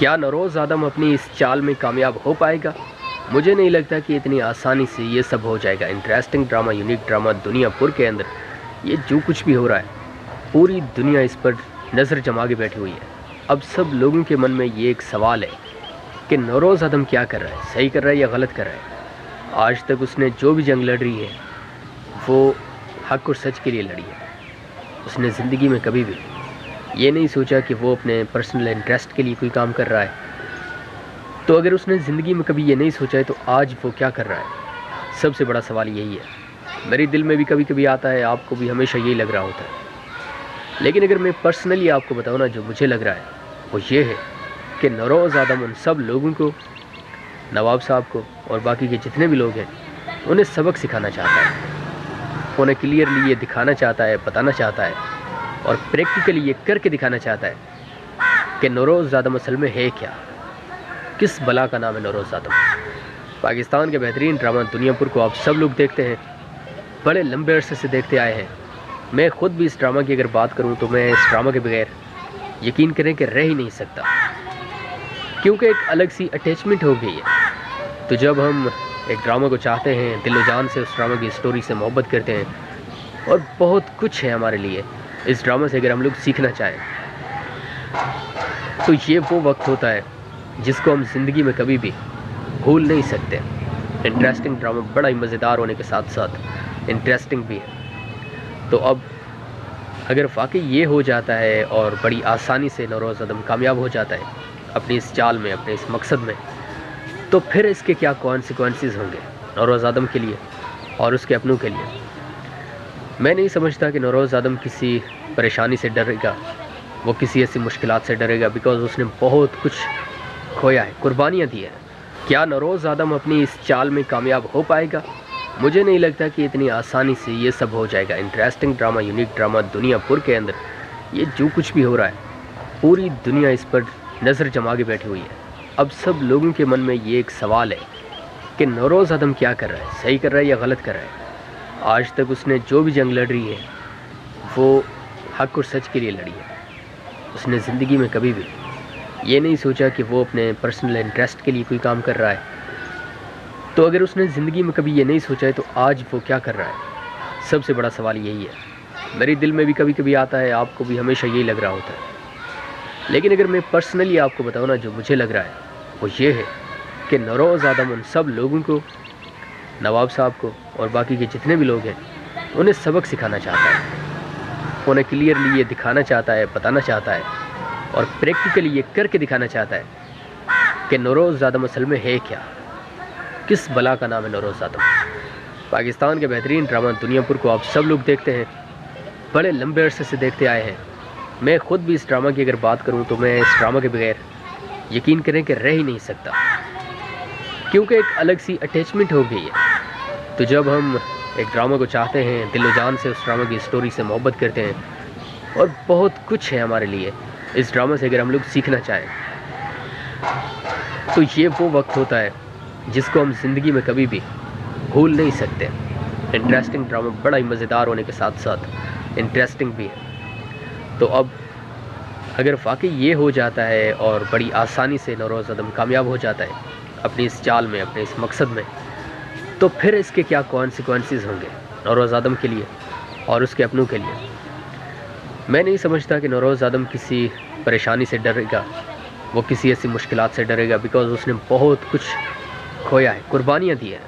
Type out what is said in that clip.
क्या नौरोज़ आदम अपनी इस चाल में कामयाब हो पाएगा? मुझे नहीं लगता कि इतनी आसानी से ये सब हो जाएगा। Interesting drama, unique drama Duniyapur के अंदर ये जो कुछ भी हो रहा है, पूरी दुनिया इस पर नज़र जमा के बैठी हुई है। अब सब लोगों के मन में ये एक सवाल है कि नौरोज़ आदम क्या कर रहा है, सही कर रहा है या गलत कर रहा है। आज तक उसने जो भी जंग लड़ रही है वो हक़ और सच के लिए लड़ी है। उसने ज़िंदगी में कभी भी ये नहीं सोचा कि वो अपने पर्सनल इंटरेस्ट के लिए कोई काम कर रहा है। तो अगर उसने ज़िंदगी में कभी ये नहीं सोचा है तो आज वो क्या कर रहा है? सबसे बड़ा सवाल यही है। मेरे दिल में भी कभी कभी आता है, आपको भी हमेशा यही लग रहा होता है। लेकिन अगर मैं पर्सनली आपको बताऊँ ना, जो मुझे लग रहा है वो ये है कि नौरोज़ आदम उन सब लोगों को, नवाब साहब को और बाकी के जितने भी लोग हैं, उन्हें सबक सिखाना चाहता है। उन्हें क्लियरली ये दिखाना चाहता है, बताना चाहता है और प्रैक्टिकली ये करके दिखाना चाहता है कि नौरोज़ आदम असल में है क्या, किस बला का नाम है नौरोज़ आदम। पाकिस्तान के बेहतरीन ड्रामा दुनियापुर को आप सब लोग देखते हैं, बड़े लंबे अरसे से देखते आए हैं। मैं ख़ुद भी इस ड्रामा की अगर बात करूं तो मैं इस ड्रामा के बगैर यकीन करें कि रह ही नहीं सकता, क्योंकि एक अलग सी अटैचमेंट हो गई है। तो जब हम एक ड्रामा को चाहते हैं, दिलो जान से उस ड्रामा की स्टोरी से मोहब्बत करते हैं और बहुत कुछ है हमारे लिए इस ड्रामा से अगर हम लोग सीखना चाहें, तो ये वो वक्त होता है जिसको हम ज़िंदगी में कभी भी भूल नहीं सकते। इंटरेस्टिंग ड्रामा बड़ा ही मज़ेदार होने के साथ साथ इंटरेस्टिंग भी है। तो अब अगर वाकई ये हो जाता है और बड़ी आसानी से नौरोज़ आदम कामयाब हो जाता है अपनी इस चाल में, अपने इस मकसद में, तो फिर इसके क्या कॉन्सिक्वेंसेस होंगे नौरोज़ आदम के लिए और उसके अपनों के लिए। मैं नहीं समझता कि नौरोज़ आदम किसी परेशानी से डरेगा, वो किसी ऐसी मुश्किलात से डरेगा, बिकॉज़ उसने बहुत कुछ खोया है, कुर्बानियाँ दी हैं। क्या नौरोज़ आदम अपनी इस चाल में कामयाब हो पाएगा? मुझे नहीं लगता कि इतनी आसानी से ये सब हो जाएगा। Interesting drama, unique drama Duniyapur के अंदर ये जो कुछ भी हो रहा है, पूरी दुनिया इस पर नज़र जमा के बैठी हुई है। अब सब लोगों के मन में ये एक सवाल है कि नौरोज़ आदम क्या कर रहा है, सही कर रहा है या गलत कर रहा है। आज तक उसने जो भी जंग लड़ रही है वो हक़ और सच के लिए लड़ी है। उसने ज़िंदगी में कभी भी ये नहीं सोचा कि वो अपने पर्सनल इंटरेस्ट के लिए कोई काम कर रहा है। तो अगर उसने ज़िंदगी में कभी ये नहीं सोचा है तो आज वो क्या कर रहा है? सबसे बड़ा सवाल यही है। मेरे दिल में भी कभी कभी आता है, आपको भी हमेशा यही लग रहा होता है। लेकिन अगर मैं पर्सनली आपको बताऊँ ना, जो मुझे लग रहा है वो ये है कि नौरोज़ आदम उन सब लोगों को, नवाब साहब को और बाकी के जितने भी लोग हैं, उन्हें सबक सिखाना चाहता है। उन्हें क्लियरली ये दिखाना चाहता है, बताना चाहता है और प्रैक्टिकली ये करके दिखाना चाहता है कि नौरोज़ आदम असल में है क्या, किस बला का नाम है नौरोज़ आदम। पाकिस्तान के बेहतरीन ड्रामा दुनियापुर को आप सब लोग देखते हैं, बड़े लंबे अरसे से देखते आए हैं। मैं ख़ुद भी इस ड्रामा की अगर बात करूं तो मैं इस ड्रामा के बगैर यकीन करें कि रह ही नहीं सकता, क्योंकि एक अलग सी अटैचमेंट हो गई है। तो जब हम एक ड्रामा को चाहते हैं, दिलो जान से उस ड्रामा की स्टोरी से मोहब्बत करते हैं और बहुत कुछ है हमारे लिए इस ड्रामा से अगर हम लोग सीखना चाहें, तो ये वो वक्त होता है जिसको हम ज़िंदगी में कभी भी भूल नहीं सकते। इंटरेस्टिंग ड्रामा बड़ा ही मज़ेदार होने के साथ साथ इंटरेस्टिंग भी है। तो अब अगर वाकई ये हो जाता है और बड़ी आसानी से नौरोज़ आदम कामयाब हो जाता है अपनी इस चाल में, अपने इस मकसद में, तो फिर इसके क्या कॉन्सिक्वेंसेस होंगे नौरोज़ आदम के लिए और उसके अपनों के लिए। मैं नहीं समझता कि नौरोज़ आदम किसी परेशानी से डरेगा, वो किसी ऐसी मुश्किलात से डरेगा, बिकॉज़ उसने बहुत कुछ खोया है, कुर्बानियाँ दी हैं।